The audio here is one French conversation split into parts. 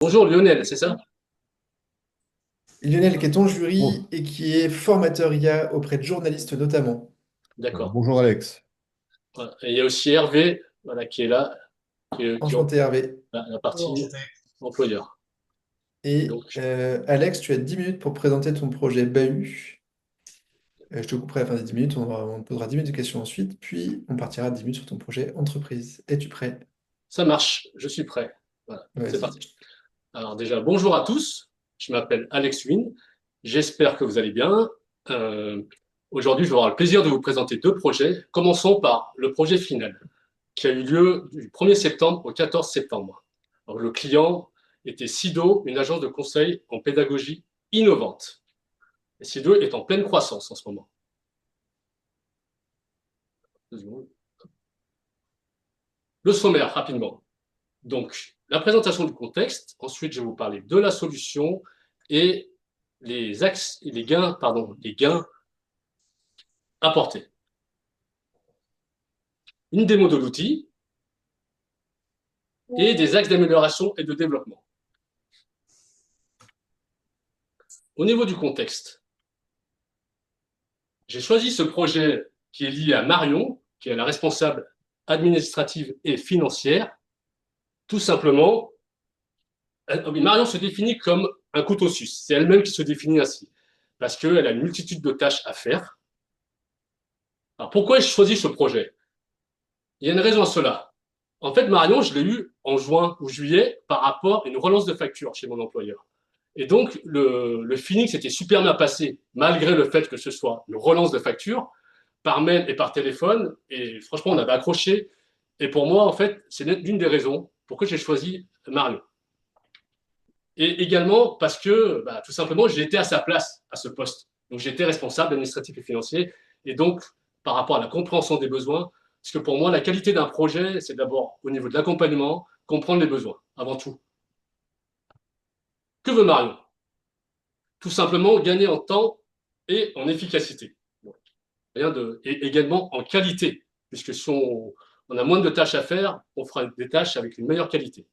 Bonjour Lionel, c'est ça? Lionel, qui est ton Bon, jury et qui est formateur IA auprès de journalistes notamment. D'accord. bonjour Alex. Voilà. Et il y a aussi Hervé, voilà, qui est là, qui est Enchanté Hervé. la partie employeur. Et Donc, Alex, tu as 10 minutes pour présenter ton projet Bahut. Je te couperai à la fin des 10 minutes, on te posera 10 minutes de questions ensuite, puis on partira 10 minutes sur ton projet entreprise. Es-tu prêt? ça marche, je suis prêt. Voilà, c'est Vas-y. parti. Alors déjà, bonjour à tous. Je m'appelle Alex Wynne. J'espère que vous allez bien. Euh, Aujourd'hui, je vais avoir le plaisir de vous présenter deux projets. Commençons par le projet final, qui a eu lieu du 1er septembre au 14 septembre. Alors, le client était SIDO, une agence de conseil en pédagogie innovante. Et SIDO est en pleine croissance en ce moment. Le sommaire, rapidement. Donc, la présentation du contexte. Ensuite, je vais vous parler de la solution et les axes, les gains apportés. Une démo de l'outil et des axes d'amélioration et de développement. Au niveau du contexte, j'ai choisi ce projet qui est lié à Marion, qui est la responsable administrative et financière. Tout simplement, Marion se définit comme un couteau suisse. C'est elle-même qui se définit ainsi, parce qu'elle a une multitude de tâches à faire. Alors pourquoi ai-je choisi ce projet? Il y a une raison à cela. En fait, Marion, je l'ai eu en juin ou juillet par rapport à une relance de facture chez mon employeur. Et donc, le feeling s'était super bien passé, malgré le fait que ce soit une relance de facture, par mail et par téléphone. Et franchement, on avait accroché. Et pour moi, en fait, c'est l'une des raisons pourquoi j'ai choisi Marion. Et également parce que, bah, tout simplement, j'ai été à sa place, à ce poste. Donc, j'étais responsable administratif et financier. Et donc, par rapport à la compréhension des besoins, parce que pour moi, la qualité d'un projet, c'est d'abord au niveau de l'accompagnement, comprendre les besoins, avant tout. Que veut Marion? Tout simplement gagner en temps et en efficacité. Rien de, et également en qualité, puisque si on a moins de tâches à faire, on fera des tâches avec une meilleure qualité.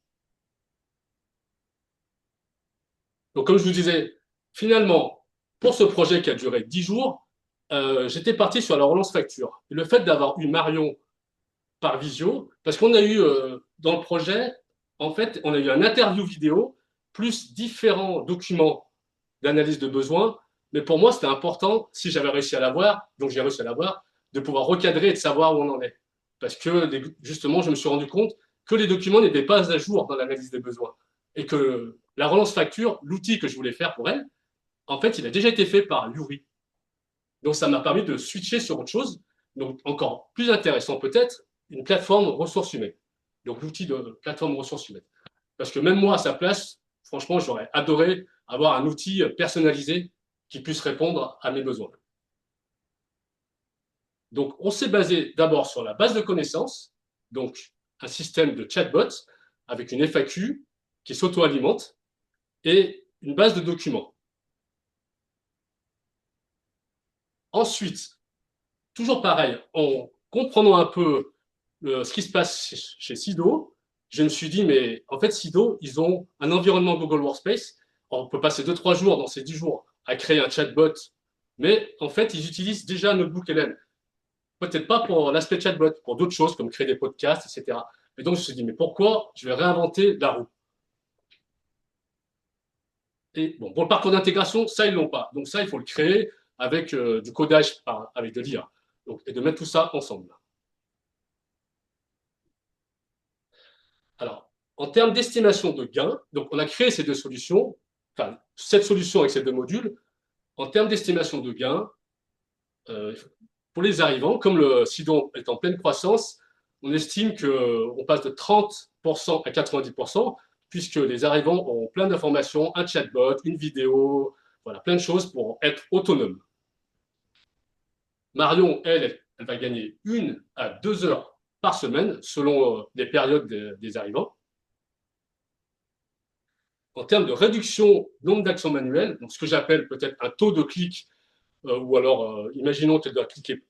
Donc, comme je vous disais, finalement, pour ce projet qui a duré 10 jours, j'étais parti sur la relance facture. Et le fait d'avoir eu Marion par visio, parce qu'on a eu dans le projet, en fait, on a eu un interview vidéo, plus différents documents d'analyse de besoins. Mais pour moi, c'était important, si j'avais réussi à l'avoir, donc j'ai réussi à l'avoir, de pouvoir recadrer et de savoir où on en est. Parce que justement, je me suis rendu compte que les documents n'étaient pas à jour dans l'analyse des besoins. Et que la relance facture, l'outil que je voulais faire pour elle, en fait, il a déjà été fait par Yuri. Donc, ça m'a permis de switcher sur autre chose. Donc, encore plus intéressant peut-être, une plateforme ressources humaines. Donc, l'outil de plateforme ressources humaines. Parce que même moi, à sa place, franchement, j'aurais adoré avoir un outil personnalisé qui puisse répondre à mes besoins. Donc, on s'est basé d'abord sur la base de connaissances, donc un système de chatbot avec une FAQ qui s'auto-alimente et une base de documents. Ensuite, toujours pareil, en comprenant un peu ce qui se passe chez Sido, je me suis dit, mais en fait, Sido, ils ont un environnement Google Workspace. On peut passer 2-3 jours dans ces 10 jours à créer un chatbot, mais en fait, ils utilisent déjà Notebook LM. Peut-être pas pour l'aspect chatbot, pour d'autres choses comme créer des podcasts, etc. Et donc, je me suis dit, mais pourquoi je vais réinventer la roue? Et bon, pour le parcours d'intégration, ça, ils l'ont pas. Donc, ça, il faut le créer avec du codage, avec de l'IA. Donc, et de mettre tout ça ensemble. Alors, en termes d'estimation de gains, donc on a créé ces deux solutions, enfin, cette solution avec ces deux modules. En termes d'estimation de gains, pour les arrivants, comme le Sidon est en pleine croissance, on estime qu'on passe de 30% à 90%, puisque les arrivants ont plein d'informations, un chatbot, une vidéo, voilà, plein de choses pour être autonomes. Marion, elle va gagner 1 à 2 heures par semaine, selon les périodes des arrivants. En termes de réduction nombre d'actions manuelles, donc ce que j'appelle peut-être un taux de clic, ou alors imaginons qu'elle doit cliquer,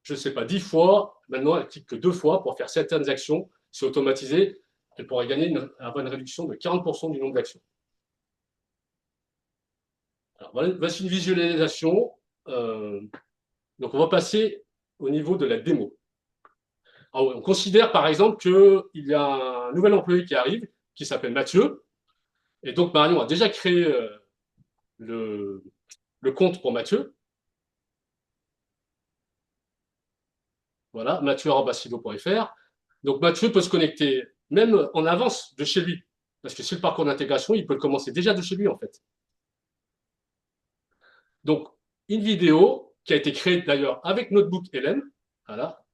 je ne sais pas, 10 fois, maintenant elle clique que 2 fois pour faire certaines actions, c'est automatisé. elle pourrait avoir une réduction de 40% du nombre d'actions. Alors, voici une visualisation. Donc, on va passer au niveau de la démo. Alors, on considère par exemple qu'il y a un nouvel employé qui arrive, qui s'appelle Mathieu. Et donc, Marion a déjà créé le, le compte pour Mathieu. Voilà, mathieu@sido.fr. Donc, Mathieu peut se connecter même en avance de chez lui. Parce que c'est le parcours d'intégration, il peut le commencer déjà de chez lui, en fait. Donc, une vidéo qui a été créée d'ailleurs avec Notebook LM. Voilà.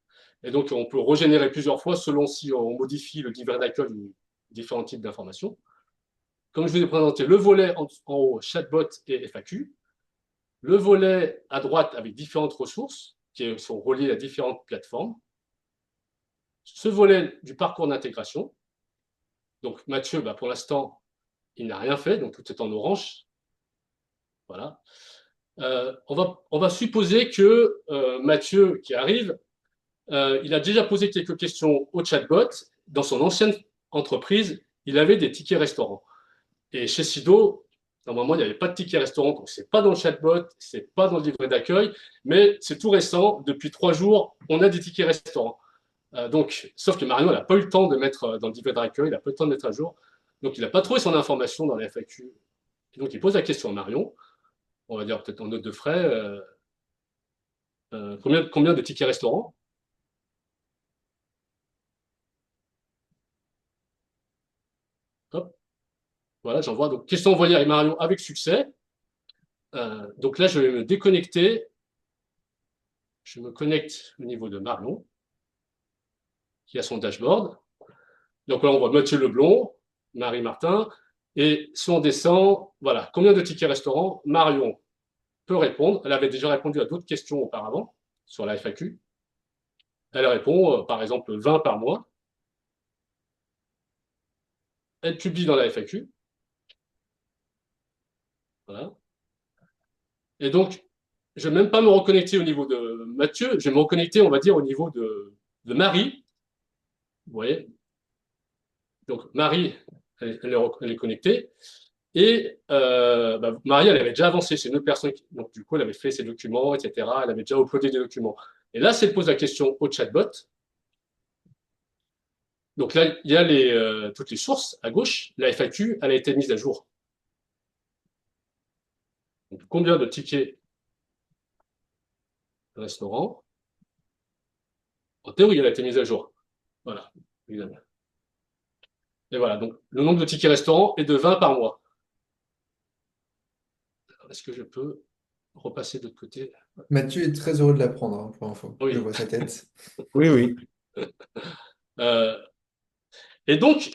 Et donc, on peut régénérer plusieurs fois selon si on modifie le livret d'accueil ou différents types d'informations. Comme je vous ai présenté le volet en haut, chatbot et FAQ. Le volet à droite avec différentes ressources qui sont reliées à différentes plateformes. Ce volet du parcours d'intégration. Donc, Mathieu, pour l'instant, il n'a rien fait, donc tout est en orange. Voilà. On va supposer que Mathieu, qui arrive, il a déjà posé quelques questions au chatbot. Dans son ancienne entreprise, il avait des tickets restaurants. Et chez Sido, normalement, il n'y avait pas de tickets restaurants, donc c'est pas dans le chatbot, c'est pas dans le livret d'accueil, mais c'est tout récent. Depuis 3 jours, on a des tickets restaurants. Donc, sauf que Marion, n'a pas eu le temps de mettre dans le livret d'accueil, il n'a pas eu le temps de mettre à jour. Donc, il n'a pas trouvé son information dans la FAQ. Et donc, il pose la question à Marion, on va dire peut-être en note de frais, combien de tickets restaurants? Hop, voilà, j'envoie. Donc, question envoyée à Marion avec succès. Donc là, je vais me déconnecter. Je me connecte au niveau de Marion, qui a son dashboard. Donc là, on voit Mathieu Leblond, Marie Martin. Et si on descend, voilà, combien de tickets restaurants? Marion peut répondre. Elle avait déjà répondu à d'autres questions auparavant sur la FAQ. Elle répond, par exemple, 20 par mois. Elle publie dans la FAQ. Voilà. Et donc, je ne vais même pas me reconnecter au niveau de Mathieu, je vais me reconnecter, on va dire, au niveau de Marie. Vous voyez? Donc, Marie, elle est connectée. Et Marie, elle avait déjà avancé. C'est une autre personne. Donc, du coup, elle avait fait ses documents, etc. Elle avait déjà uploadé des documents. Et là, si elle pose la question au chatbot, donc là, il y a toutes les sources à gauche. La FAQ, elle a été mise à jour. Donc, combien de tickets de restaurant? En théorie, elle a été mise à jour. Voilà, évidemment. Et voilà, donc le nombre de tickets restaurants est de 20 par mois. Est-ce que je peux repasser de l'autre côté? Mathieu est très heureux de l'apprendre, hein, pour info. Je Oui. vois sa tête. Oui, oui. Euh, et donc,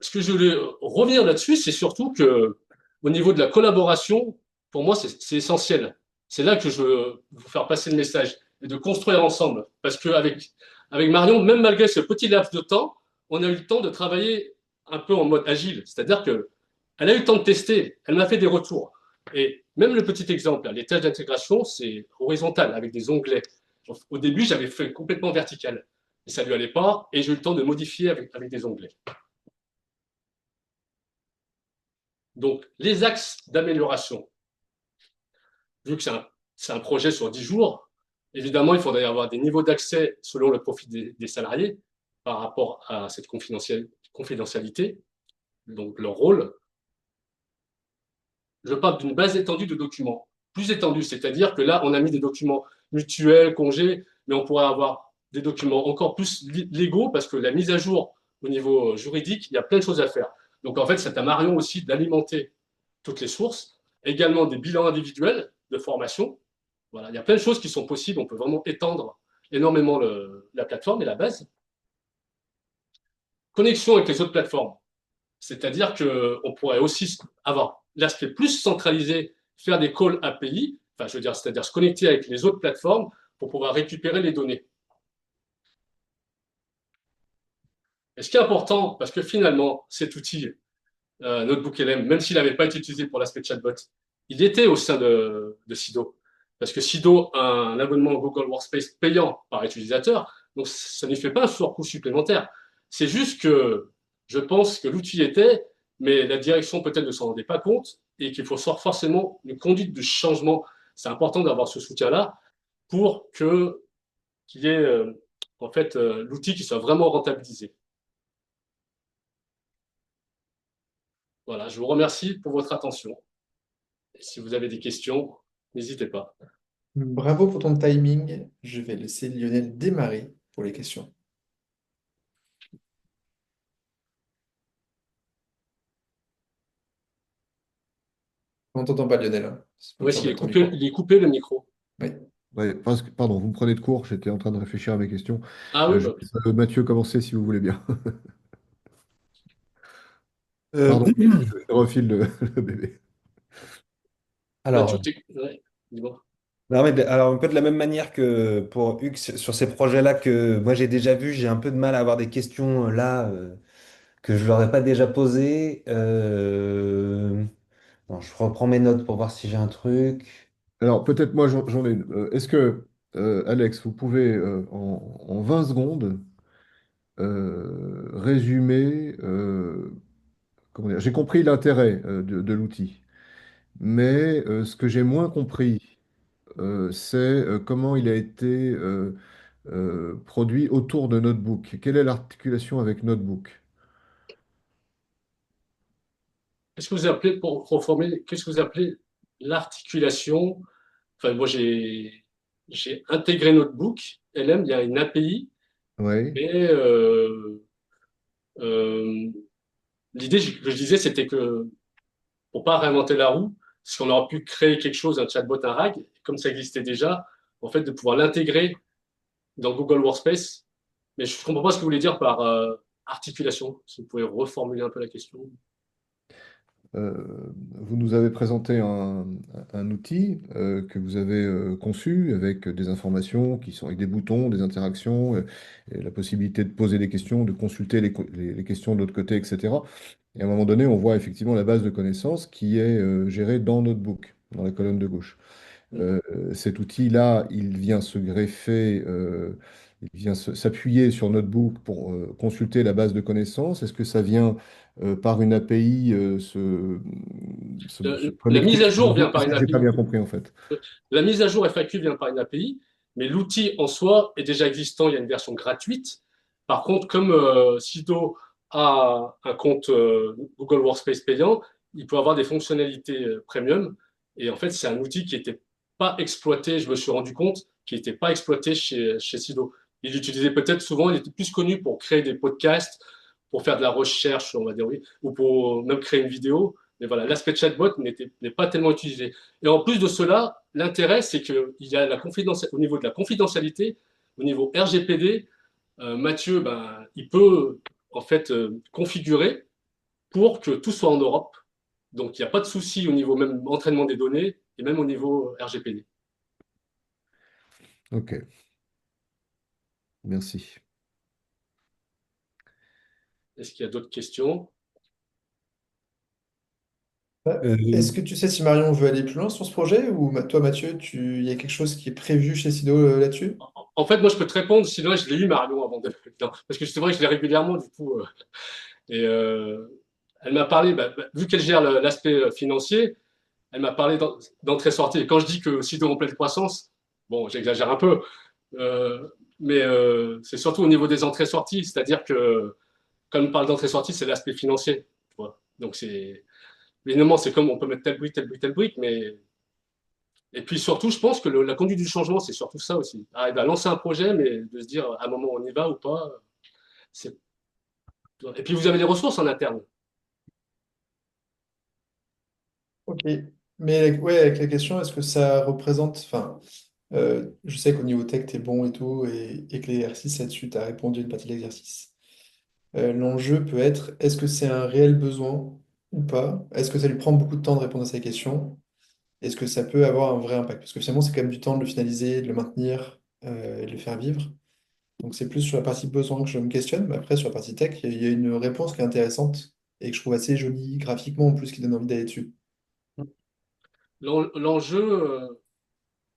ce que je voulais revenir là-dessus, c'est surtout que au niveau de la collaboration, pour moi, c'est essentiel. C'est là que je veux vous faire passer le message et de construire ensemble. Parce qu'avec avec Marion, même malgré ce petit laps de temps, on a eu le temps de travailler un peu en mode agile. C'est-à-dire que elle a eu le temps de tester, elle m'a fait des retours. Et même le petit exemple, les tâches d'intégration, c'est horizontal, avec des onglets. Au début, j'avais fait complètement vertical. Et ça ne lui allait pas, et j'ai eu le temps de modifier avec des onglets. Donc, les axes d'amélioration. Vu que c'est un projet sur 10 jours, évidemment, il faudrait avoir des niveaux d'accès selon le profil des salariés par rapport à cette confidentialité, donc leur rôle. Je parle d'une base étendue de documents, plus étendue, c'est-à-dire que là, on a mis des documents mutuels, congés, mais on pourrait avoir des documents encore plus légaux parce que la mise à jour au niveau juridique, il y a plein de choses à faire. Donc en fait, c'est à Marion aussi d'alimenter toutes les sources, également des bilans individuels de formation. Voilà, il y a plein de choses qui sont possibles, on peut vraiment étendre énormément la plateforme et la base. Connexion avec les autres plateformes, c'est-à-dire qu'on pourrait aussi avoir l'aspect plus centralisé, faire des calls API, enfin, je veux dire, c'est-à-dire se connecter avec les autres plateformes pour pouvoir récupérer les données. Et ce qui est important, parce que finalement, cet outil, Notebook LM, même s'il n'avait pas été utilisé pour l'aspect chatbot, il était au sein de Sido. Parce que Sido a un abonnement Google Workspace payant par utilisateur, donc ça ne fait pas un surcoût supplémentaire. C'est juste que Je pense que l'outil était, mais la direction peut-être ne s'en rendait pas compte et qu'il faut forcément une conduite de changement. C'est important d'avoir ce soutien-là pour que qu'il y ait en fait l'outil qui soit vraiment rentabilisé. Voilà, je vous remercie pour votre attention. Et si vous avez des questions, n'hésitez pas. Bravo pour ton timing. Je vais laisser Lionel démarrer pour les questions. On t'entend pas, Lionel, hein. C'est pour Où que tu est-ce qu'il est remettes ton coupé? micro. Il est coupé le micro. Oui. Ouais, pardon, vous me prenez de court, j'étais en train de réfléchir à mes questions. Ah oui, Je bah, laisse Mathieu commencer si vous voulez bien. Euh, Pardon, je refile le bébé. Mathieu, Alors, ouais, dis-moi. non, mais alors un peu de la même manière que pour Hux sur ces projets-là que moi j'ai déjà vu, j'ai un peu de mal à avoir des questions là que je leur ai pas déjà posées. Non, je reprends mes notes pour voir si j'ai un truc. Alors, peut-être moi, j'en ai une. Est-ce que, Alex, vous pouvez, en 20 secondes, résumer, comment dire, j'ai compris l'intérêt de l'outil, mais ce que j'ai moins compris, c'est comment il a été produit autour de Notebook. Quelle est l'articulation avec Notebook? Qu'est-ce que vous appelez, pour reformer, qu'est-ce que vous appelez l'articulation? Enfin, moi, j'ai intégré Notebook, LM, il y a une API, Oui, mais euh, l'idée que je disais, c'était que pour pas réinventer la roue, parce qu'on aurait pu créer quelque chose, un chatbot, un RAG, comme ça existait déjà, en fait, de pouvoir l'intégrer dans Google Workspace. Mais je ne comprends pas ce que vous voulez dire par articulation. Si vous pouvez reformuler un peu la question. Euh, vous nous avez présenté un outil que vous avez conçu avec des informations qui sont avec des boutons, des interactions, et la possibilité de poser des questions, de consulter les questions de l'autre côté, etc. Et à un moment donné, on voit effectivement la base de connaissances qui est gérée dans Notebook, dans la colonne de gauche. Euh, Cet outil-là, il vient se greffer, il vient s'appuyer sur Notebook pour consulter la base de connaissances. Est-ce que ça vient par une API se La connecter mise à sur jour vient Notebook? par Parce une que j'ai pas bien API. compris en fait. La mise à jour FAQ vient par une API, mais l'outil en soi est déjà existant. Il y a une version gratuite. Par contre, comme Sido a un compte Google Workspace payant, il peut avoir des fonctionnalités premium. Et en fait, c'est un outil qui n'était pas exploité, je me suis rendu compte, qui n'était pas exploité chez Sido. Il l'utilisait peut-être souvent, il était plus connu pour créer des podcasts, pour faire de la recherche, on va dire oui, ou pour même créer une vidéo. Mais voilà, l'aspect chatbot n'est pas tellement utilisé. Et en plus de cela, l'intérêt, c'est qu'il y a au niveau de la confidentialité, au niveau RGPD, Mathieu, ben, il peut en fait configurer pour que tout soit en Europe. Donc, il n'y a pas de souci au niveau même entraînement des données et même au niveau RGPD. Ok, merci. Est-ce qu'il y a d'autres questions? Est-ce que tu sais si Marion veut aller plus loin sur ce projet ou toi, Mathieu, il y a quelque chose qui est prévu chez Sido là-dessus? En fait, moi, je peux te répondre, sinon je l'ai eu Marion avant de... Non, parce que c'est vrai que je l'ai régulièrement, du coup. Et elle m'a parlé, vu qu'elle gère l'aspect financier, elle m'a parlé d'entrée-sortie. Et quand je dis que Sido en pleine croissance, bon, j'exagère un peu, euh, mais c'est surtout au niveau des entrées-sorties, c'est-à-dire que quand on parle d'entrée-sortie, c'est l'aspect financier. Tu vois. Donc c'est évidemment, c'est comme on peut mettre telle brique, telle brique, telle brique, mais et puis surtout, je pense que la conduite du changement, c'est surtout ça aussi. Arriver à lancer un projet, mais de se dire à un moment on y va ou pas. C'est... Et puis vous avez les ressources en interne. Ok. Mais ouais, avec la question, est-ce que ça représente, enfin, je sais qu'au niveau tech, t'es bon et tout, et que l'exercice là-dessus, tu as répondu à une partie de l'exercice. L'enjeu peut être, est-ce que c'est un réel besoin ou pas? Est-ce que ça lui prend beaucoup de temps de répondre à ces questions? Est-ce que ça peut avoir un vrai impact? Parce que finalement, c'est quand même du temps de le finaliser, de le maintenir et de le faire vivre. Donc c'est plus sur la partie besoin que je me questionne, mais après, sur la partie tech, il y a une réponse qui est intéressante et que je trouve assez jolie graphiquement en plus, qui donne envie d'aller dessus. L'enjeu,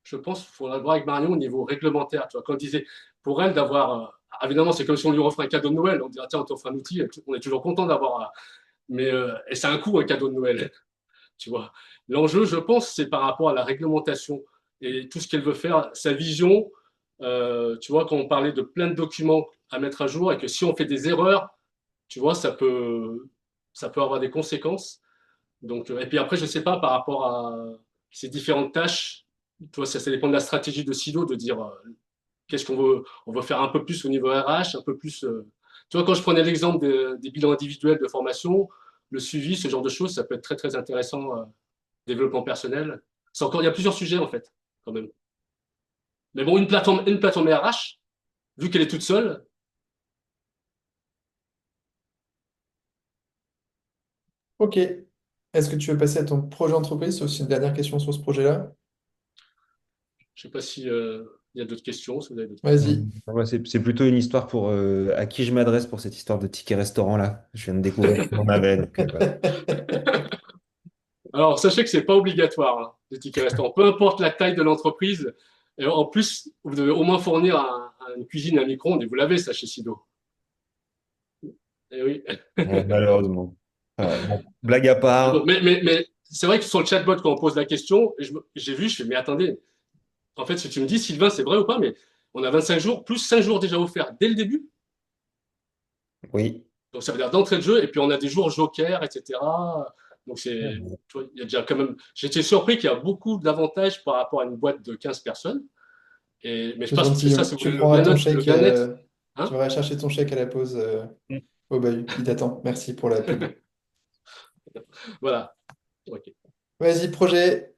je pense qu'il faudra voir avec Marion au niveau réglementaire. Tu vois, quand on disait pour elle d'avoir évidemment, c'est comme si on lui offrait un cadeau de Noël. On dirait, tiens, on t'offre un outil, on est toujours content d'avoir. Mais et c'est un coût, un cadeau de Noël, tu vois. L'enjeu, je pense, c'est par rapport à la réglementation et tout ce qu'elle veut faire, sa vision. Tu vois, quand on parlait de plein de documents à mettre à jour et que si on fait des erreurs, tu vois, ça peut avoir des conséquences. Donc, et puis après, je ne sais pas par rapport à ces différentes tâches, tu vois, ça dépend de la stratégie de Silo de dire qu'est-ce qu'on veut, on veut faire un peu plus au niveau RH, un peu plus. Tu vois, quand je prenais l'exemple des bilans individuels de formation, le suivi, ce genre de choses, ça peut être très très intéressant. Développement personnel, c'est encore, il y a plusieurs sujets en fait, quand même. Mais bon, une plateforme RH, vu qu'elle est toute seule, Ok. Est-ce que tu veux passer à ton projet entreprise? C'est aussi une dernière question sur ce projet-là. je ne sais pas si il y a d'autres questions, si vous avez d'autres questions. Vas-y. Moi, c'est plutôt une histoire pour à qui je m'adresse pour cette histoire de ticket restaurant là. Je viens de découvrir qu'on en avait. Donc, voilà. Alors, sachez que c'est pas obligatoire, hein, les tickets restaurants. Peu importe la taille de l'entreprise. Et en plus, vous devez au moins fournir une cuisine, un micro-ondes, et vous l'avez, ça, chez Sido. Eh oui. Malheureusement. Bon, blague à part. Mais c'est vrai que sur le chatbot, quand on pose la question, j'ai vu, je fais, mais attendez, en fait, si tu me dis, Sylvain, c'est vrai ou pas, mais on a 25 jours, plus 5 jours déjà offerts dès le début. Oui. Donc, ça veut dire d'entrée de jeu, et puis on a des jours joker, etc. Donc, tu vois, il y a déjà quand même. J'étais surpris qu'il y a beaucoup d'avantages par rapport à une boîte de 15 personnes. Mais je C'est pense que c'est gentil. ça, c'est Tu le prendras ton bien-être. Le chèque. bien-être, Tu hein. vas chercher ton chèque à la pause au bahut. Il t'attend. Merci pour la pub. Voilà. Ok. Vas-y, projet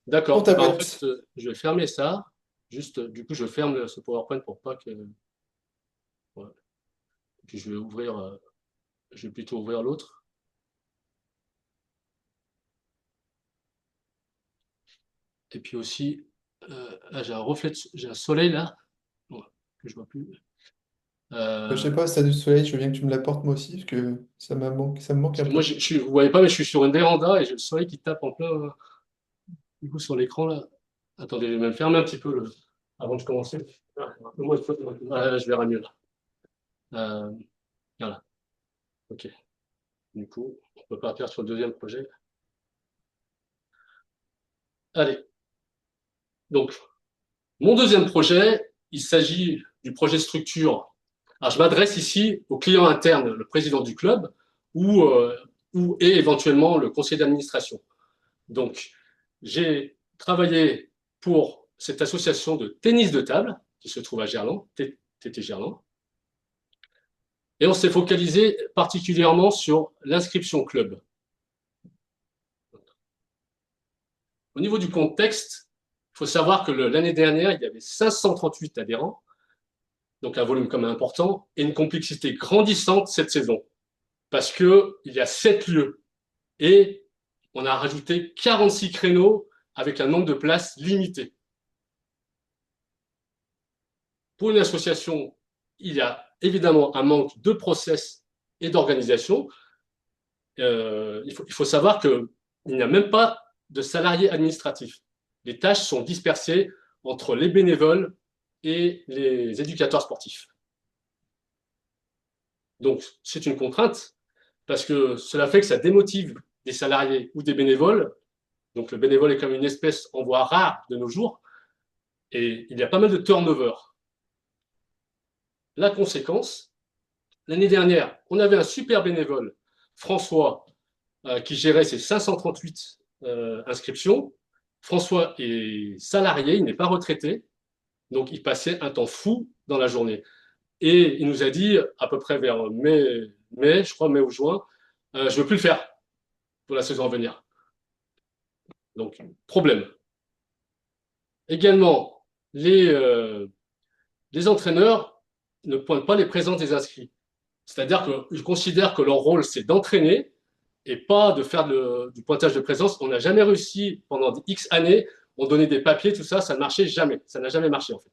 pour D'accord. ta Bah, en fait, boîte. je vais fermer ça. Juste, du coup, je ferme ce PowerPoint pour pas que. Voilà. Puis je vais ouvrir. Je vais plutôt ouvrir l'autre. Et puis aussi, là, j'ai un reflet, j'ai un soleil là, bon, que je vois plus. Je sais Euh, pas si t'as du soleil, je veux bien que tu me l'apportes moi aussi, parce que ça me manque Parce un que moi, peu. vous voyez pas, mais je suis sur une véranda et j'ai le soleil qui tape en plein du coup, sur l'écran là. Attendez, je vais même fermer un petit peu avant de commencer. Je verrai mieux là. Euh, voilà, ok. Du coup, on peut partir sur le deuxième projet. Allez, donc, mon deuxième projet, il s'agit du projet structure. Alors, je m'adresse ici au client interne, le président du club, ou et éventuellement le conseiller d'administration. Donc, j'ai travaillé pour cette association de tennis de table qui se trouve à Gerland, TT Gerland, et on s'est focalisé particulièrement sur l'inscription club. Au niveau du contexte, il faut savoir que l'année dernière, il y avait 538 adhérents, donc un volume quand même important, et une complexité grandissante cette saison, parce qu'il y a 7 lieux, et on a rajouté 46 créneaux avec un nombre de places limité. Pour une association, il y a évidemment un manque de process et d'organisation. Il faut savoir qu'il n'y a même pas de salariés administratifs. Les tâches sont dispersées entre les bénévoles et les éducateurs sportifs. Donc, c'est une contrainte parce que cela fait que ça démotive des salariés ou des bénévoles. Donc, le bénévole est comme une espèce en voie rare de nos jours et il y a pas mal de turnover. La conséquence, l'année dernière, on avait un super bénévole, François, qui gérait ses 538 inscriptions. François est salarié, il n'est pas retraité, donc il passait un temps fou dans la journée. Et il nous a dit, à peu près vers je crois mai ou juin, je ne veux plus le faire pour la saison à venir. Donc, problème. Également, les entraîneurs ne pointent pas les présences des inscrits. C'est-à-dire qu'ils considèrent que leur rôle, c'est d'entraîner et pas de faire du pointage de présence. On n'a jamais réussi pendant X années. On donnait des papiers, tout ça, ça ne marchait jamais. Ça n'a jamais marché en fait.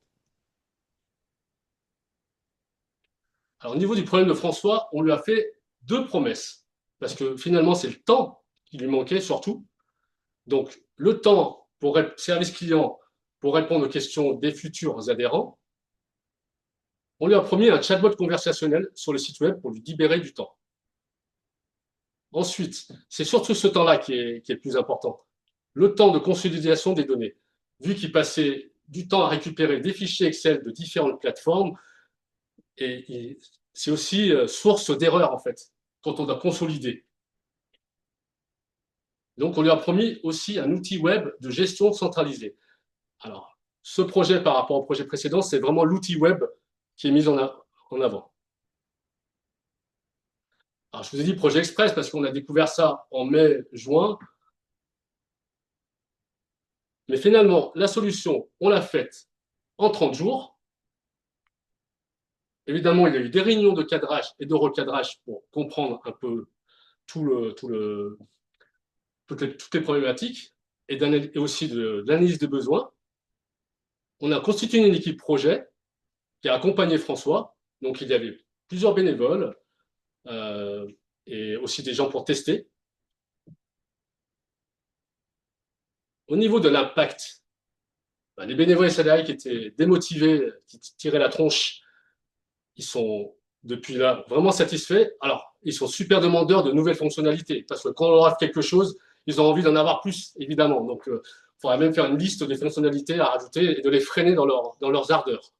Alors au niveau du problème de François, on lui a fait deux promesses. Parce que finalement, c'est le temps qui lui manquait surtout. Donc le temps pour service client, pour répondre aux questions des futurs adhérents. On lui a promis un chatbot conversationnel sur le site web pour lui libérer du temps. Ensuite, c'est surtout ce temps-là qui est le plus important. Le temps de consolidation des données. Vu qu'il passait du temps à récupérer des fichiers Excel de différentes plateformes, et c'est aussi source d'erreurs, en fait, quand on doit consolider. Donc, on lui a promis aussi un outil web de gestion centralisée. Alors, ce projet, par rapport au projet précédent, c'est vraiment l'outil web qui est mis en avant. Alors, je vous ai dit projet express parce qu'on a découvert ça en mai, juin. Mais finalement, la solution, on l'a faite en 30 jours. Évidemment, il y a eu des réunions de cadrage et de recadrage pour comprendre un peu toutes les problématiques et aussi de l'analyse des besoins. On a constitué une équipe projet qui a accompagné François. Donc, il y avait plusieurs bénévoles et aussi des gens pour tester. Au niveau de l'impact, les bénévoles et salariés qui étaient démotivés, qui tiraient la tronche, ils sont depuis là vraiment satisfaits. Alors, ils sont super demandeurs de nouvelles fonctionnalités parce que quand on leur offre quelque chose, ils ont envie d'en avoir plus, évidemment. Donc, il faudra même faire une liste des fonctionnalités à rajouter et de les freiner dans leurs ardeurs.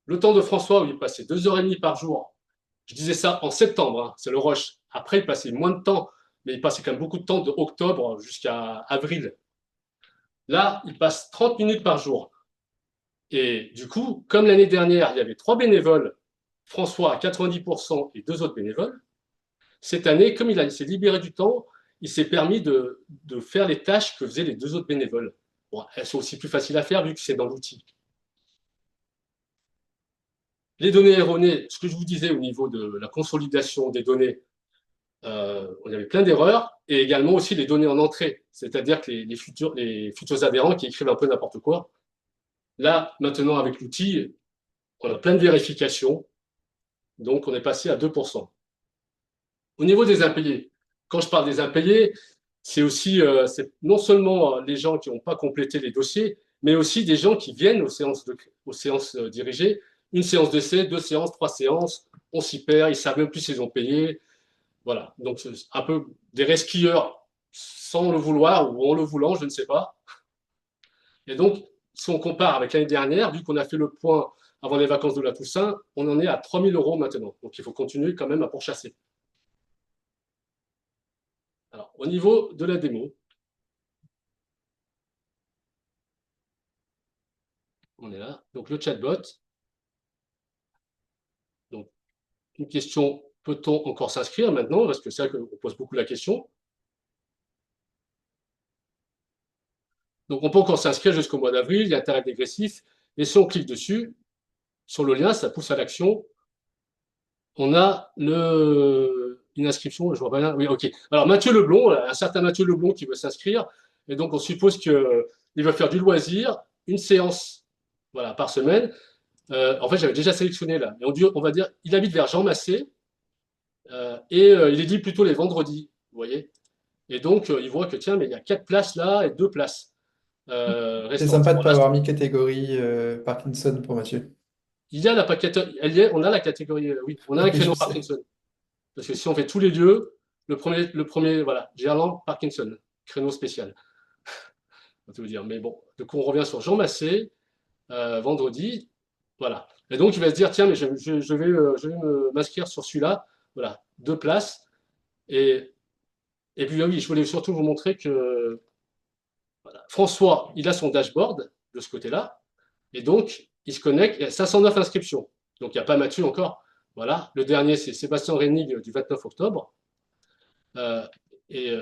Le temps de François, où il passait 2h30 par jour, je disais ça en septembre, hein, c'est le rush. Après, il passait moins de temps, mais il passait quand même beaucoup de temps de octobre jusqu'à avril. Là, il passe 30 minutes par jour. Et du coup, comme l'année dernière, il y avait 3 bénévoles, François à 90% et 2 autres bénévoles, cette année, comme il s'est libéré du temps, il s'est permis de faire les tâches que faisaient les 2 autres bénévoles. Bon, elles sont aussi plus faciles à faire vu que c'est dans l'outil. Les données erronées, ce que je vous disais au niveau de la consolidation des données, on avait plein d'erreurs, et également aussi les données en entrée, c'est-à-dire que les futurs adhérents qui écrivent un peu n'importe quoi. Là, maintenant, avec l'outil, on a plein de vérifications, donc on est passé à 2%. Au niveau des impayés, quand je parle des impayés, c'est aussi c'est non seulement les gens qui n'ont pas complété les dossiers, mais aussi des gens qui viennent aux séances dirigées, une séance d'essai, 2 séances, 3 séances, on s'y perd, ils ne savent même plus s'ils ont payé. Voilà, donc c'est un peu des resquilleurs sans le vouloir ou en le voulant, je ne sais pas. Et donc, si on compare avec l'année dernière, vu qu'on a fait le point avant les vacances de la Toussaint, on en est à 3 000 € maintenant. Donc, il faut continuer quand même à pourchasser. Alors, au niveau de la démo, on est là. Donc, le chatbot. Donc, une question, peut-on encore s'inscrire maintenant? Parce que c'est vrai qu'on pose beaucoup la question. Donc, on peut encore s'inscrire jusqu'au mois d'avril. Il y a un tarif dégressif. Et si on clique dessus, sur le lien, ça pousse à l'action. On a une inscription, je vois pas bien. Oui, ok. Alors, Mathieu Leblond, un certain Mathieu Leblond qui veut s'inscrire. Et donc, on suppose qu'il va faire du loisir, une séance voilà, par semaine. En fait, j'avais déjà sélectionné là. Et on va dire, il habite vers Jean Massé et il est dit plutôt les vendredis, vous voyez. Et donc, il voit que tiens, mais il y a 4 places là et 2 places C'est restantes. sympa de ne pas Voilà. avoir mis catégorie Parkinson pour Mathieu. Il y a on a la catégorie, oui, on a un Oui, je créneau sais. Parkinson. Parce que si on fait tous les lieux, le premier voilà, Gerland, Parkinson, créneau spécial. On peut vous dire. Mais bon, donc on revient sur Jean Massé, vendredi, voilà. Et donc il va se dire, tiens, mais je vais m'inscrire sur celui-là, voilà, 2 places. Et puis oui, je voulais surtout vous montrer que voilà, François, il a son dashboard de ce côté-là, et donc il se connecte, il y a 509 inscriptions. Donc il n'y a pas Mathieu encore. Voilà, le dernier, c'est Sébastien Rénig du 29 octobre. Euh, et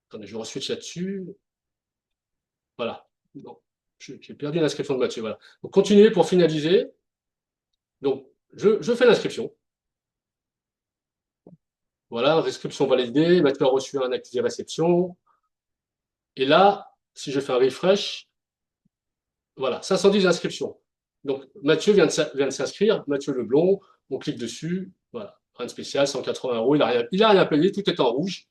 attendez, je re-switch là-dessus. Voilà. Bon, j'ai perdu l'inscription de Mathieu. Voilà. Donc, continuez pour finaliser. Donc, je fais l'inscription. Voilà, inscription validée. Mathieu a reçu un accusé réception. Et là, si je fais un refresh, voilà, 510 inscriptions. Donc, Mathieu vient de s'inscrire. Mathieu Leblond, on clique dessus. Voilà, rien de spécial, 180 €. Il a rien payé, tout est en rouge.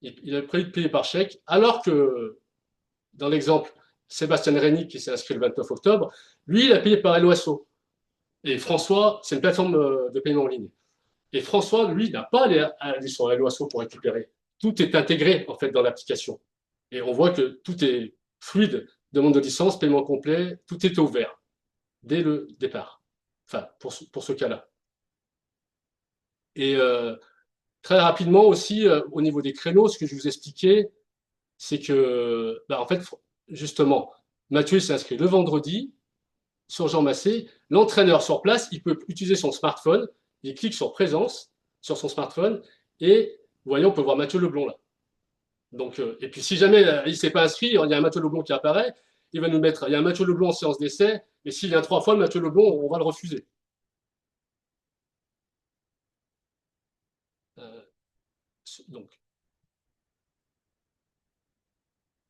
Il a prévu de payer par chèque, alors que dans l'exemple, Sébastien Rény, qui s'est inscrit le 29 octobre, lui, il a payé par Eloasso. Et François, c'est une plateforme de paiement en ligne. Et François, lui, n'a pas à aller sur Helloasso pour récupérer. Tout est intégré, en fait, dans l'application. Et on voit que tout est fluide, demande de licence, paiement complet, tout est ouvert dès le départ. Enfin, pour ce cas-là. Et très rapidement aussi, au niveau des créneaux, ce que je vous expliquais, c'est que, bah, en fait, justement, Mathieu s'est inscrit le vendredi sur Jean Massé. L'entraîneur sur place, il peut utiliser son smartphone, il clique sur présence sur son smartphone et, voyons, on peut voir Mathieu Leblond là. Donc, et puis si jamais il ne s'est pas inscrit, il y a un Mathieu Leblond qui apparaît, il va nous mettre, il y a un Mathieu Leblond en séance d'essai, et s'il vient 3 fois, le Mathieu Leblond, on va le refuser. Donc,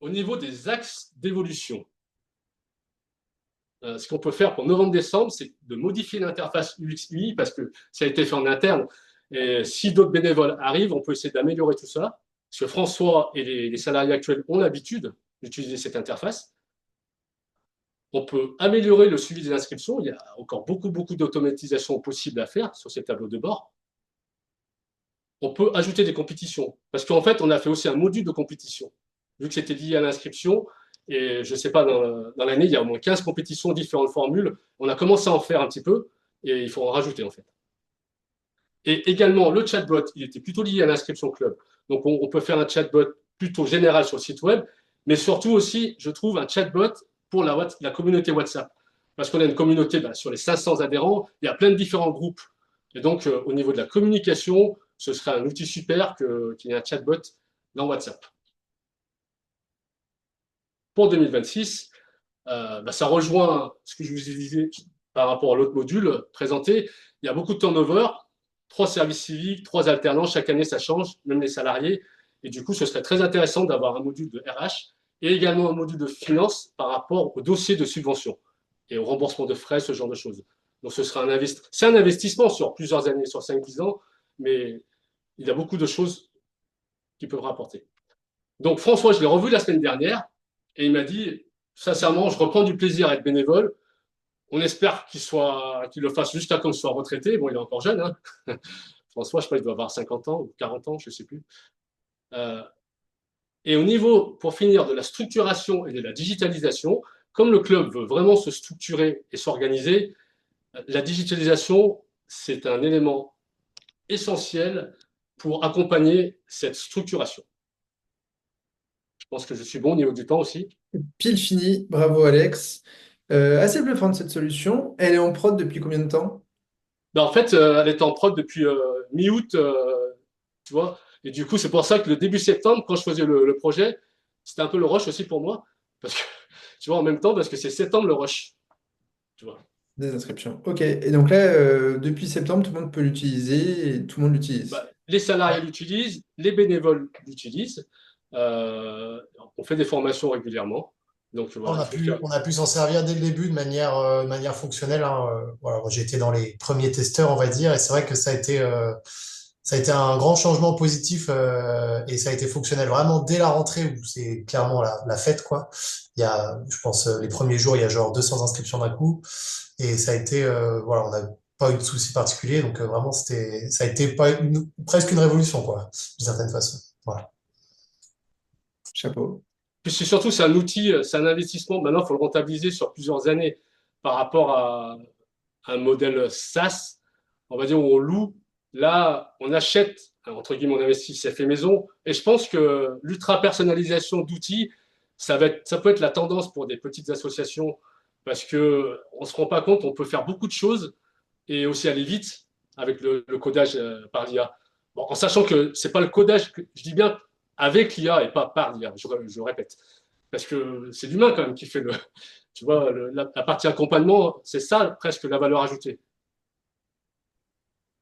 au niveau des axes d'évolution, ce qu'on peut faire pour novembre-décembre, c'est de modifier l'interface UX/UI parce que ça a été fait en interne. Et si d'autres bénévoles arrivent, on peut essayer d'améliorer tout ça. Parce que François et les salariés actuels ont l'habitude d'utiliser cette interface. On peut améliorer le suivi des inscriptions. Il y a encore beaucoup d'automatisation possible à faire sur ces tableaux de bord. On peut ajouter des compétitions. Parce qu'en fait, on a fait aussi un module de compétition. Vu que c'était lié à l'inscription, et je ne sais pas, dans l'année, il y a au moins 15 compétitions, différentes formules. On a commencé à en faire un petit peu, et il faut en rajouter, en fait. Et également, le chatbot, il était plutôt lié à l'inscription club. Donc, on peut faire un chatbot plutôt général sur le site web, mais surtout aussi, je trouve, un chatbot pour la communauté WhatsApp. Parce qu'on a une communauté, sur les 500 adhérents, il y a plein de différents groupes. Et donc, au niveau de la communication, ce serait un outil super qu'il y ait un chatbot dans WhatsApp. Pour 2026, ça rejoint ce que je vous ai dit par rapport à l'autre module présenté. Il y a beaucoup de turnover, 3 services civiques, 3 alternants, chaque année ça change, même les salariés. Et du coup, ce serait très intéressant d'avoir un module de RH et également un module de finance par rapport au dossier de subvention et au remboursement de frais, ce genre de choses. Donc ce sera c'est un investissement sur plusieurs années, sur 5-10 ans, mais il y a beaucoup de choses qui peuvent rapporter. Donc François, je l'ai revu la semaine dernière et il m'a dit, sincèrement, je reprends du plaisir à être bénévole. On espère qu'il le fasse jusqu'à quand il soit retraité. Bon, il est encore jeune. Hein. François, je sais pas, il doit avoir 50 ans ou 40 ans, je ne sais plus. Et au niveau, pour finir, de la structuration et de la digitalisation, comme le club veut vraiment se structurer et s'organiser, la digitalisation, c'est un élément essentiel pour accompagner cette structuration. Je pense que je suis bon au niveau du temps aussi. Pile fini, bravo Alex. Assez bluffante cette solution. Elle est en prod depuis combien de temps? En fait, elle est en prod depuis mi-août, tu vois. Et du coup, c'est pour ça que le début septembre, quand je faisais le projet, c'était un peu le rush aussi pour moi. Parce que, tu vois, en même temps, parce que c'est septembre le rush. Tu vois. Des inscriptions. Ok. Et donc là, depuis septembre, tout le monde peut l'utiliser et tout le monde l'utilise. Les salariés l'utilisent, les bénévoles l'utilisent. On fait des formations régulièrement. Donc, voilà. On a pu s'en servir dès le début de manière fonctionnelle, hein. Voilà, moi, j'ai été dans les premiers testeurs, on va dire, et c'est vrai que ça a été un grand changement positif et ça a été fonctionnel vraiment dès la rentrée où c'est clairement la fête, quoi. Il y a, je pense, les premiers jours, il y a genre 200 inscriptions d'un coup et ça a été, voilà, on n'a pas eu de soucis particuliers, donc vraiment, ça a été pas presque une révolution, quoi, d'une certaine façon. Voilà. Chapeau. Puis surtout, c'est un outil, c'est un investissement. Maintenant, il faut le rentabiliser sur plusieurs années par rapport à un modèle SaaS, on va dire, où on loue. Là, on achète, entre guillemets, on investit, c'est fait maison. Et je pense que l'ultra-personnalisation d'outils, ça peut être la tendance pour des petites associations parce qu'on ne se rend pas compte, on peut faire beaucoup de choses et aussi aller vite avec le codage par l'IA. Bon, en sachant que ce n'est pas le codage, je dis bien avec l'IA et pas par l'IA, je répète. Parce que c'est l'humain quand même qui fait tu vois, la partie accompagnement, c'est ça presque la valeur ajoutée.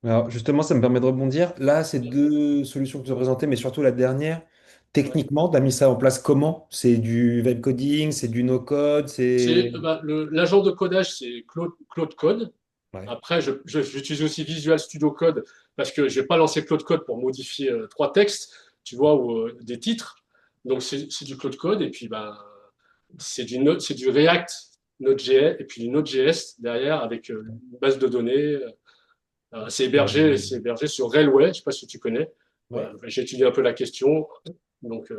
Alors justement, ça me permet de rebondir. Là, ces deux solutions que tu as présentées, mais surtout la dernière, Ouais. techniquement, tu as mis ça en place comment? C'est du vibe coding, c'est du no-code, c'est... L'agent de codage, c'est Claude Code. Ouais. Après, j'utilise aussi Visual Studio Code parce que je n'ai pas lancé Claude Code pour modifier 3 textes, tu vois, ou des titres. Donc, c'est du Claude Code. Et puis, c'est du React Node.js et puis du Node.js derrière avec une base de données. C'est hébergé sur Railway, je ne sais pas si tu connais. Ouais. J'ai étudié un peu la question. Donc,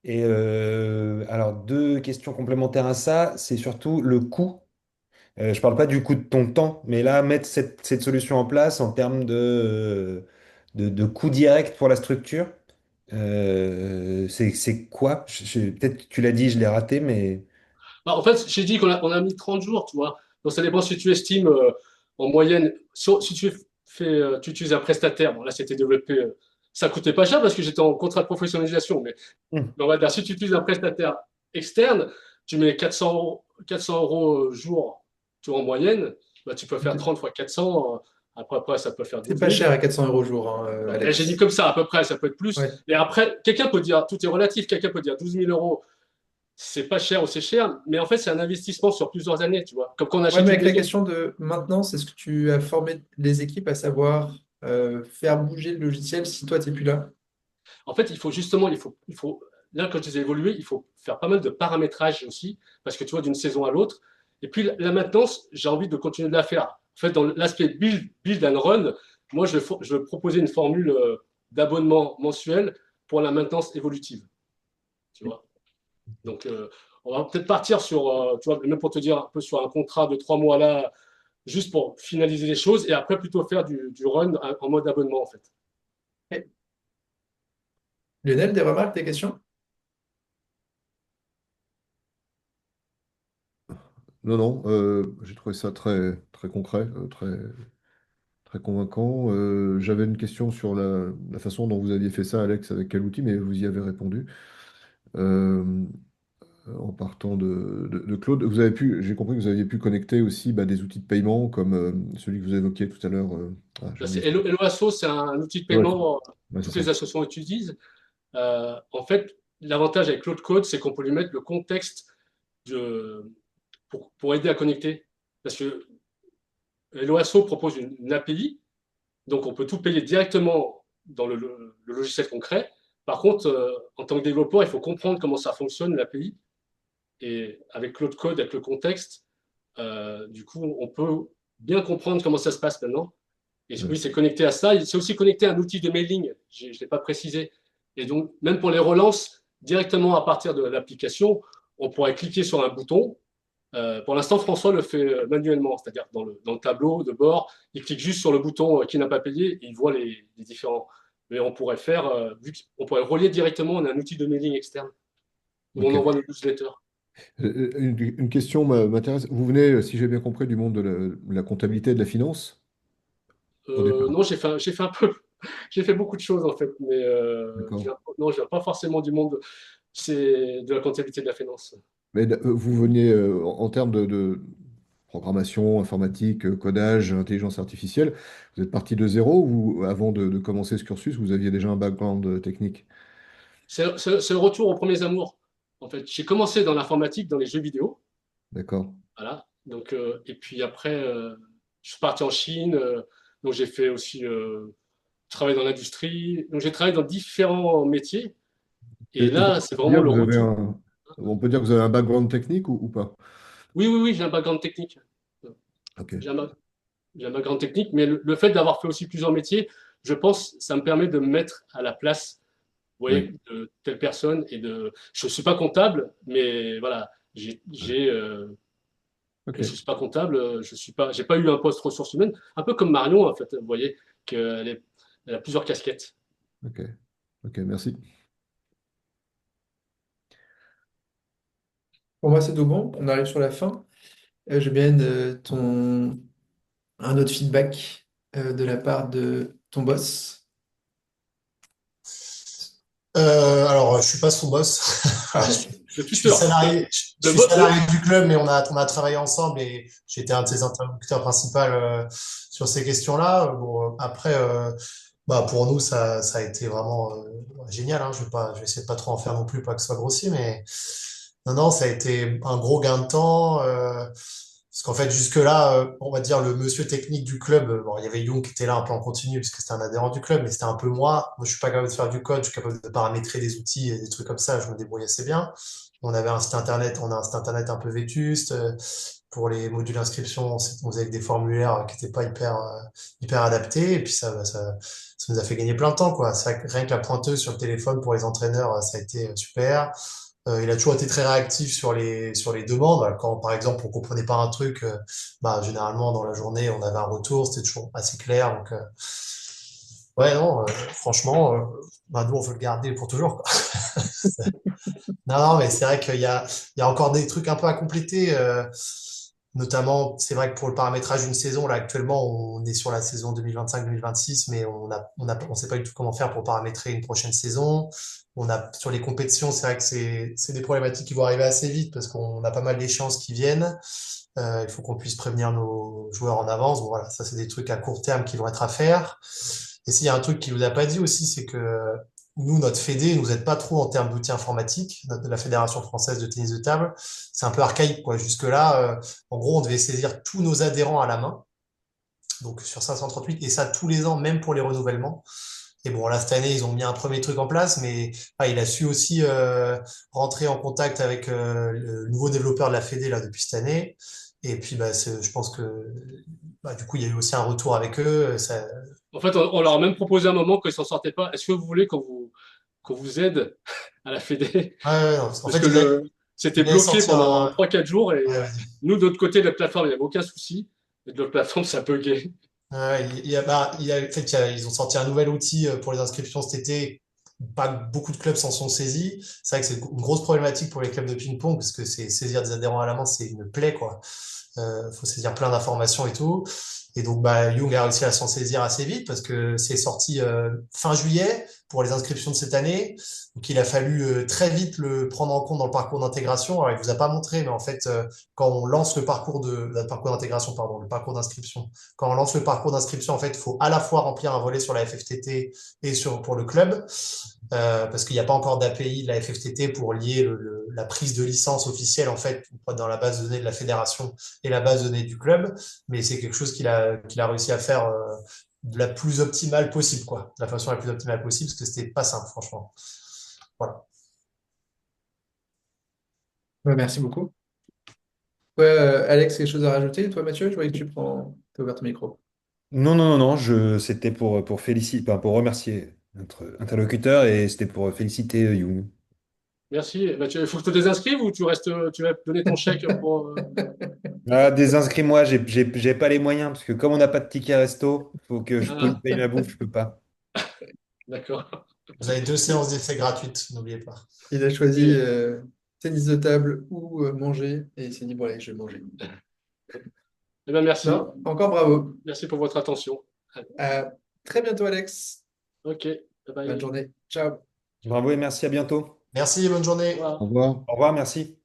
Et alors, deux questions complémentaires à ça, c'est surtout le coût. Je parle pas du coût de ton temps, mais là, mettre cette solution en place en termes de coût direct pour la structure, c'est quoi? Peut-être que tu l'as dit, je l'ai raté, mais... en fait, j'ai dit on a mis 30 jours, tu vois. Donc, ça dépend si tu estimes en moyenne. Si tu utilises un prestataire, bon, là, c'était développé. Ça coûtait pas cher parce que j'étais en contrat de professionnalisation. Hmm. Mais on va dire, si tu utilises un prestataire externe, tu mets 400 euros jour, tu vois, en moyenne. Bah, tu peux faire 30 fois 400. Après, ça peut faire C'est 12 pas 000. cher à 400 euros jour, hein, Et j'ai dit Alex. comme ça, à peu près, ça peut être plus. Ouais. Et après, quelqu'un peut dire, tout est relatif, quelqu'un peut dire 12 000 euros, c'est pas cher ou c'est cher, mais en fait, c'est un investissement sur plusieurs années, tu vois. Comme quand on Ouais, achète mais une avec la maison. question de maintenance, est-ce que tu as formé les équipes à savoir faire bouger le logiciel si toi, tu n'es plus là? En fait, il faut justement, là, quand je disais évoluer, il faut faire pas mal de paramétrage aussi, parce que tu vois, d'une saison à l'autre. Et puis, la maintenance, j'ai envie de continuer de la faire. En fait, dans l'aspect build and run, moi, je proposais une formule d'abonnement mensuel pour la maintenance évolutive, tu vois. Donc, on va peut-être partir sur, tu vois, même pour te dire un peu sur un contrat de 3 mois là, juste pour finaliser les choses, et après plutôt faire du run en mode abonnement, en fait. Ok. Lionel, des remarques, des questions? Non, non, j'ai trouvé ça très, très concret, très, très convaincant. J'avais une question sur la façon dont vous aviez fait ça, Alex, avec quel outil, mais vous y avez répondu. Euh, En partant de Claude, j'ai compris que vous aviez pu connecter aussi bah, des outils de paiement comme celui que vous évoquiez tout à l'heure. J'ai Là, oublié. Helloasso, c'est un outil de Ouais, paiement, ouais, c'est toutes ça. les associations utilisent. En fait, l'avantage avec Claude Code, c'est qu'on peut lui mettre le contexte pour aider à connecter. Parce que Helloasso propose une API, donc on peut tout payer directement dans le logiciel concret. Par contre, en tant que développeur, il faut comprendre comment ça fonctionne, l'API. Et avec Claude Code, avec le contexte, du coup, on peut bien comprendre comment ça se passe maintenant. Et Ouais. oui, c'est connecté à ça. C'est aussi connecté à un outil de mailing. Je ne l'ai pas précisé. Et donc, même pour les relances, directement à partir de l'application, on pourrait cliquer sur un bouton. Pour l'instant, François le fait manuellement, c'est-à-dire dans le tableau de bord, il clique juste sur le bouton qui n'a pas payé et il voit les différents. Mais on pourrait faire, on pourrait relier directement à un outil de mailing externe où on Ok. envoie nos newsletters. Une question m'intéresse. Vous venez, si j'ai bien compris, du monde de la comptabilité et de la finance au départ. Non, j'ai fait un peu, j'ai fait beaucoup de choses en fait, mais D'accord. non, je viens pas forcément du monde, c'est de la comptabilité de la finance. Mais vous veniez en termes de programmation, informatique, codage, intelligence artificielle, vous êtes parti de zéro ou avant de commencer ce cursus, vous aviez déjà un background technique? C'est le retour aux premiers amours. En fait, j'ai commencé dans l'informatique, dans les jeux vidéo, D'accord. voilà. Donc, et puis après, je suis parti en Chine, donc j'ai fait aussi, travailler dans l'industrie, donc j'ai travaillé dans différents métiers. Et Et là, c'est vraiment dire, le vous avez retour. on peut dire que vous avez un background technique ou pas? Oui, oui, oui, j'ai un background technique. Ok. J'ai un, j'ai un background technique, mais le fait d'avoir fait aussi plusieurs métiers, je pense, ça me permet de me mettre à la place, vous Oui. voyez, de telle personne je suis pas comptable, mais voilà, Ok. mais je suis pas comptable, j'ai pas eu un poste ressources humaines, un peu comme Marion, en fait, vous voyez, elle a plusieurs casquettes. Ok. Ok. Merci. Pour moi, c'est tout bon. On arrive sur la fin. J'ai bien un autre feedback de la part de ton boss. Alors, je suis pas son boss. Le, le Je suis tuteur, salarié, je le, suis bo- salarié du club, mais on a travaillé ensemble et j'étais un de ses interlocuteurs principaux sur ces questions-là. Bon, après, bah, pour nous, ça a été vraiment génial. Hein. Je vais essayer de pas trop en faire non plus, pas que ce soit grossier, mais non, non, ça a été un gros gain de temps. Parce qu'en fait, jusque-là, on va dire le monsieur technique du club, bon, il y avait Young qui était là un peu en continu, parce que c'était un adhérent du club, mais c'était un peu moi. Moi, je suis pas capable de faire du code, je suis capable de paramétrer des outils et des trucs comme ça, je me débrouille assez bien. On a un site internet un peu vétuste. Pour les modules d'inscription, on faisait avec des formulaires qui n'étaient pas hyper adaptés, et puis ça nous a fait gagner plein de temps, quoi. C'est vrai que rien que la pointeuse sur le téléphone pour les entraîneurs, ça a été super. Il a toujours été très réactif sur les demandes. Quand, par exemple, on comprenait pas un truc, bah, généralement, dans la journée, on avait un retour, c'était toujours assez clair. Donc, ouais, non, franchement, bah, nous, on veut le garder pour toujours, quoi. Non, non, mais c'est vrai il y a encore des trucs un peu à compléter. Notamment, c'est vrai que pour le paramétrage d'une saison, là, actuellement, on est sur la saison 2025-2026, mais on sait pas du tout comment faire pour paramétrer une prochaine saison. Sur les compétitions, c'est vrai que c'est des problématiques qui vont arriver assez vite parce qu'on a pas mal d'échéances qui viennent. Il faut qu'on puisse prévenir nos joueurs en avance. Bon, voilà, ça, c'est des trucs à court terme qui vont être à faire. Et s'il y a un truc qu'il vous a pas dit aussi, c'est que nous, notre fédé nous aide pas trop en termes d'outils informatiques. La Fédération française de tennis de table, c'est un peu archaïque, quoi. Jusque-là, en gros, on devait saisir tous nos adhérents à la main, donc sur 538, et ça tous les ans, même pour les renouvellements. Et bon, là, cette année, ils ont mis un premier truc en place, mais il a su aussi rentrer en contact avec le nouveau développeur de la Fédé là depuis cette année. Et puis, bah, je pense que bah, du coup, il y a eu aussi un retour avec eux. En fait, on leur a même proposé un moment qu'ils s'en sortaient pas. Est-ce que vous voulez qu'on vous aide à la Fédé? Ouais, ouais, non, en Parce fait, que c'était il allait bloqué sortir pendant un. 3-4 jours et Ouais, vas-y. nous, de notre côté de la plateforme, il n'y avait aucun souci. Et de l'autre plateforme, ça buguait. Ouais, en fait, ils ont sorti un nouvel outil pour les inscriptions cet été. Pas beaucoup de clubs s'en sont saisis. C'est vrai que c'est une grosse problématique pour les clubs de ping-pong parce que c'est saisir des adhérents à la main, c'est une plaie, quoi. Faut saisir plein d'informations et tout. Et donc, bah, Young a réussi à s'en saisir assez vite parce que c'est sorti fin juillet pour les inscriptions de cette année. Donc, il a fallu très vite le prendre en compte dans le parcours d'intégration. Alors, il vous a pas montré, mais en fait, quand on lance le parcours d'intégration, pardon, le parcours d'inscription, quand on lance le parcours d'inscription, en fait, il faut à la fois remplir un volet sur la FFTT et pour le club, parce qu'il n'y a pas encore d'API de la FFTT pour lier la prise de licence officielle, en fait, dans la base de données de la fédération et la base de données du club, mais c'est quelque chose qu'il a réussi à faire de la plus optimale possible, quoi. De la façon la plus optimale possible, parce que c'était pas simple, franchement. Voilà. Ouais, merci beaucoup. Ouais, Alex, quelque chose à rajouter? Toi, Mathieu, je voyais que t'as ouvert ton micro. Non, non, non, non, c'était pour féliciter, enfin, pour remercier notre interlocuteur et c'était pour féliciter Youn. Merci. Bah, il faut que je te désinscrive ou tu vas donner ton chèque pour. Ah, désinscris-moi, j'ai pas les moyens parce que comme on n'a pas de ticket resto, faut que je Ah, paye ma bouffe, je peux pas. d'accord. Vous avez 2 séances d'essai gratuites, n'oubliez pas. Il a choisi Et, tennis de table ou manger et il s'est dit, bon, allez, je vais manger. eh ben, merci. Non, encore bravo. Merci pour votre attention. À très bientôt, Alex. Ok. Bye Bonne bye. journée. Ciao. Bravo et merci, à bientôt. Merci, bonne Au journée. revoir. Au revoir. Au revoir, merci.